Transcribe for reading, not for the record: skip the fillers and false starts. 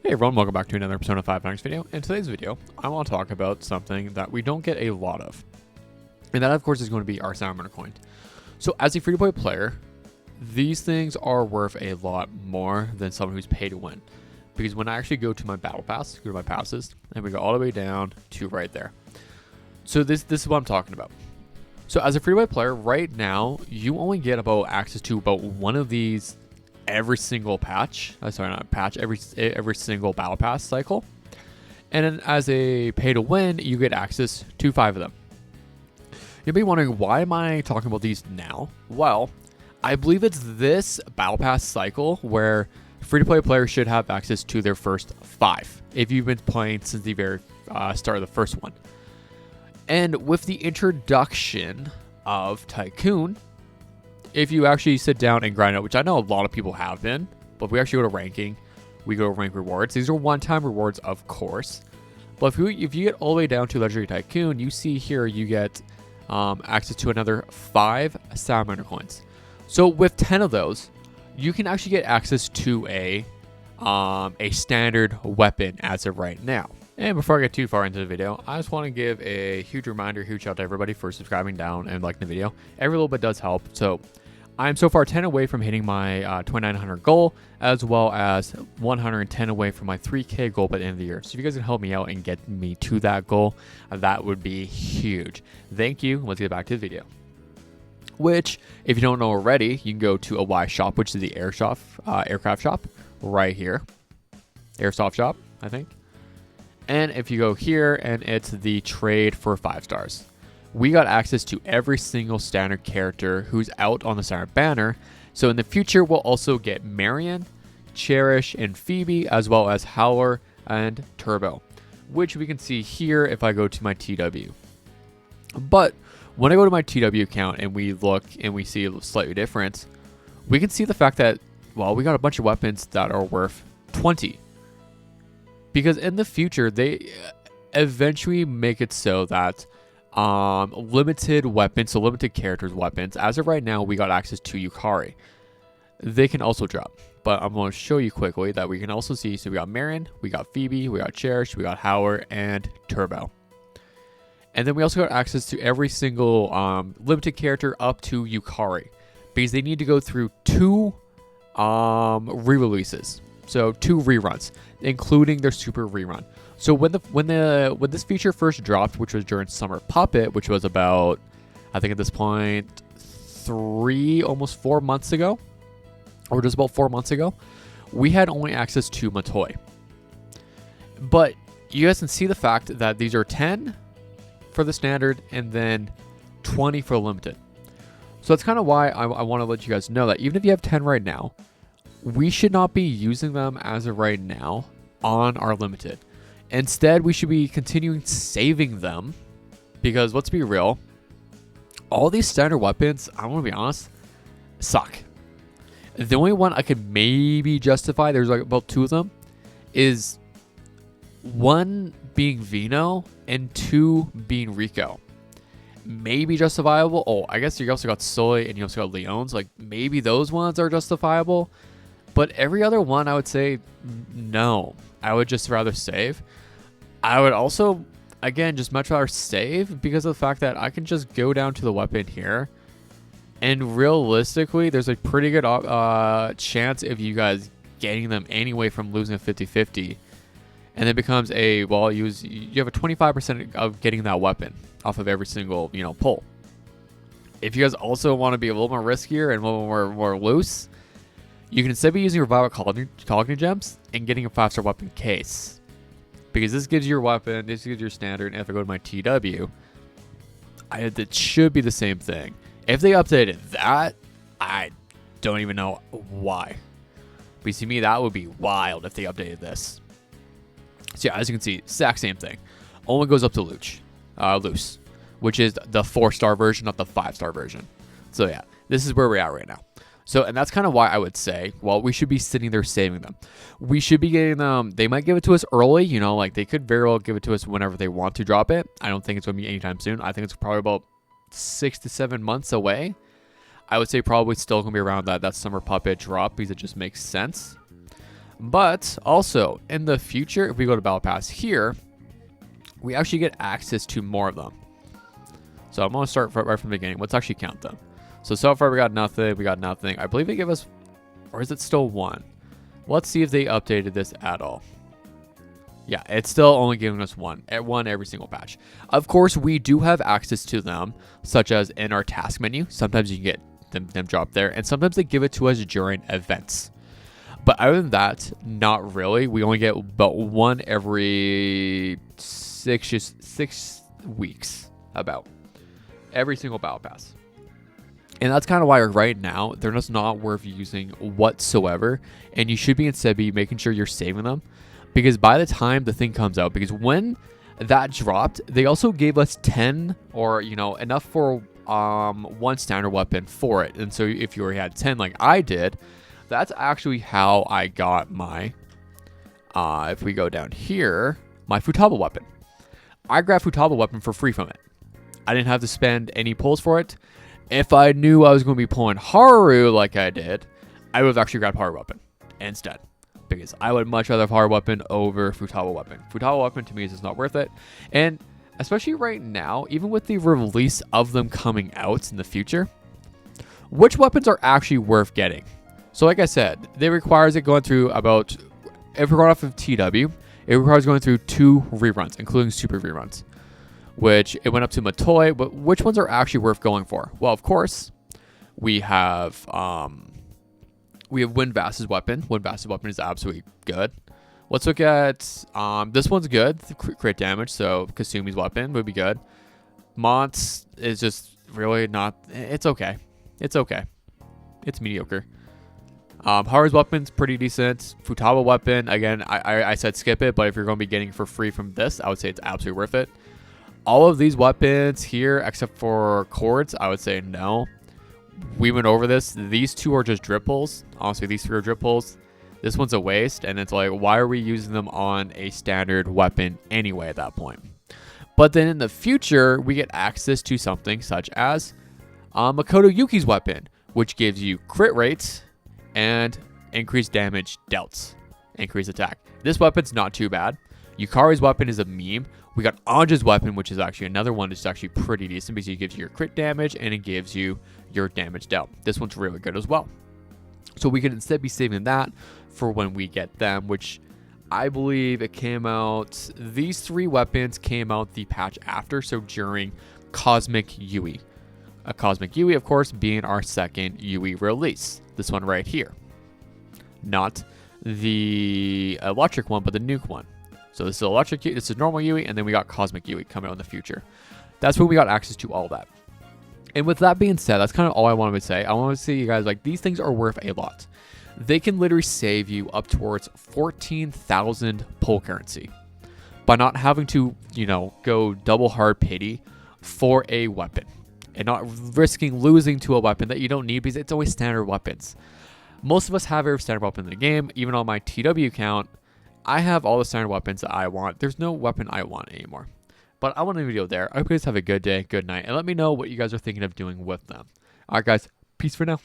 Hey everyone, welcome back to another Persona 5 Next video. In today's video, I want to talk about something that we don't get a lot of. And that of course is going to be our salamander coin. So as a free-to-play player, these things are worth a lot more than someone who's pay to win. Because when I actually go to my battle pass, go to my passes, and we go all the way down to right there. So this is what I'm talking about. So as a free-to-play player, right now, you only get about access to about one of these every single patch. Sorry, not patch. Every single battle pass cycle. And then as a pay to win, you get access to 5 of them. You'll be wondering, why am I talking about these now? Well, I believe it's this battle pass cycle where free-to-play players should have access to their first 5 if you've been playing since the very start of the first one. And with the introduction of Tycoon, if you actually sit down and grind it, which I know a lot of people have been, but if we actually go to ranking, we go to rank rewards. These are one-time rewards, of course. But if you get all the way down to Legendary Tycoon, you see here you get access to another 5 salamander coins. So with 10 of those, you can actually get access to a standard weapon as of right now. And before I get too far into the video, I just want to give a huge reminder, huge shout out to everybody for subscribing down and liking the video. Every little bit does help. So I'm so far 10 away from hitting my 2,900 goal, as well as 110 away from my 3K goal by the end of the year. So if you guys can help me out and get me to that goal, that would be huge. Thank you. Let's get back to the video. Which, if you don't know already, you can go to Iwai shop, which is the aircraft shop right here. Airsoft shop, I think. And if you go here, and it's the trade for 5 stars. We got access to every single standard character who's out on the standard banner. So in the future, we'll also get Marion, Cherish, and Phoebe, as well as Howler and Turbo, which we can see here if I go to my TW. But when I go to my TW account and we look and we see a slightly different, we can see the fact that, well, we got a bunch of weapons that are worth 20. Because in the future, they eventually make it so that limited weapons, so limited characters' weapons, as of right now, we got access to Yukari. They can also drop. But I'm going to show you quickly that we can also see, so we got Marion, we got Phoebe, we got Cherish, we got Howard, and Turbo. And then we also got access to every single limited character up to Yukari. Because they need to go through 2 re-releases. So 2 reruns, including their super rerun. So when this feature first dropped, which was during Summer Puppet, which was about, I think at this point, 3, almost 4 months ago, or just about 4 months ago, we had only access to Matoi. But you guys can see the fact that these are 10 for the standard and then 20 for limited. So that's kind of why I want to let you guys know that even if you have 10 right now, we should not be using them as of right now on our limited. Instead, we should be continuing saving them, because let's be real, all these standard weapons, I want to be honest, suck. The only one I could maybe justify, there's like about 2 of them, is 1 being Vino and 2 being Rico. Maybe justifiable. Oh, I guess you also got Soy and you also got Leon's. Like, maybe those ones are justifiable. But every other one, I would say, no. I would just rather save. I would also, again, just much rather save because of the fact that I can just go down to the weapon here. And realistically, there's a pretty good chance of you guys getting them anyway from losing a 50-50. And it becomes a, well, you have a 25% of getting that weapon off of every single, pull. If you guys also want to be a little more riskier and a little more loose, you can instead be using Revival Cognitive Gems and getting a 5-star weapon case. Because this gives your weapon, this gives your standard, and if I go to my TW, it should be the same thing. If they updated that, I don't even know why. But you see me, that would be wild if they updated this. So yeah, as you can see, exact same thing. Only goes up to loose, which is the 4-star version, not the 5-star version. So yeah, this is where we're at right now. So, and that's kind of why I would say, well, we should be sitting there saving them. We should be getting them. They might give it to us early, like they could very well give it to us whenever they want to drop it. I don't think it's going to be anytime soon. I think it's probably about 6 to 7 months away. I would say probably still going to be around that Summer Puppet drop because it just makes sense. But also in the future, if we go to Battle Pass here, we actually get access to more of them. So I'm going to start right from the beginning. Let's actually count them. So far we got nothing. We got nothing. I believe they give us, or is it still one? Let's see if they updated this at all. Yeah, it's still only giving us one every single patch. Of course, we do have access to them, such as in our task menu. Sometimes you can get them dropped there, and sometimes they give it to us during events. But other than that, not really. We only get about one every 6 weeks, about every single battle pass. And that's kind of why right now they're just not worth using whatsoever, and you should be instead be making sure you're saving them, because by the time the thing comes out, because when that dropped, they also gave us 10 or enough for one standard weapon for it. And so if you already had 10 like I did, that's actually how I got my if we go down here, my Futaba weapon. I grabbed Futaba weapon for free from it. I didn't have to spend any pulls for it. If I knew I was going to be pulling Haru like I did, I would have actually grabbed Haru weapon instead, because I would much rather have Haru weapon over Futaba weapon. Futaba weapon to me is just not worth it. And especially right now, even with the release of them coming out in the future, which weapons are actually worth getting? So like I said, they requires it going through about, if we're going off of TW, it requires going through 2 reruns, including super reruns, which it went up to Matoi. But which ones are actually worth going for? Well, of course, we have Wind Vass's weapon. Wind Vass's weapon is absolutely good. Let's look at this one's good, crit damage. So Kasumi's weapon would be good. Mont's is just really not. It's okay. It's okay. It's mediocre. Haru's weapon's pretty decent. Futaba weapon, again, I said skip it, but if you're going to be getting for free from this, I would say it's absolutely worth it. All of these weapons here, except for cords, I would say no. We went over this. These 2 are just drip pulls. Honestly, these 3 are drip pulls. This one's a waste, and it's like, why are we using them on a standard weapon anyway at that point? But then in the future, we get access to something such as Makoto Yuki's weapon, which gives you crit rates and increased damage dealt, increased attack. This weapon's not too bad. Yukari's weapon is a meme. We got Anja's weapon, which is actually another one that's actually pretty decent, because it gives you your crit damage and it gives you your damage dealt. This one's really good as well. So we could instead be saving that for when we get them, which I believe it came out. These 3 weapons came out the patch after, so during Cosmic Yui. A Cosmic Yui, of course, being our second Yui release. This one right here. Not the electric one, but the nuke one. So this is electric Yui, this is normal Yui, and then we got Cosmic Yui coming out in the future. That's when we got access to all that. And with that being said, that's kind of all I wanted to say. I want to say, you guys, like, these things are worth a lot. They can literally save you up towards 14,000 pull currency by not having to, go double hard pity for a weapon and not risking losing to a weapon that you don't need, because it's always standard weapons. Most of us have every standard weapon in the game. Even on my TW account, I have all the standard weapons that I want. There's no weapon I want anymore. But I want to end the video there. I hope you guys have a good day, good night, and let me know what you guys are thinking of doing with them. All right, guys. Peace for now.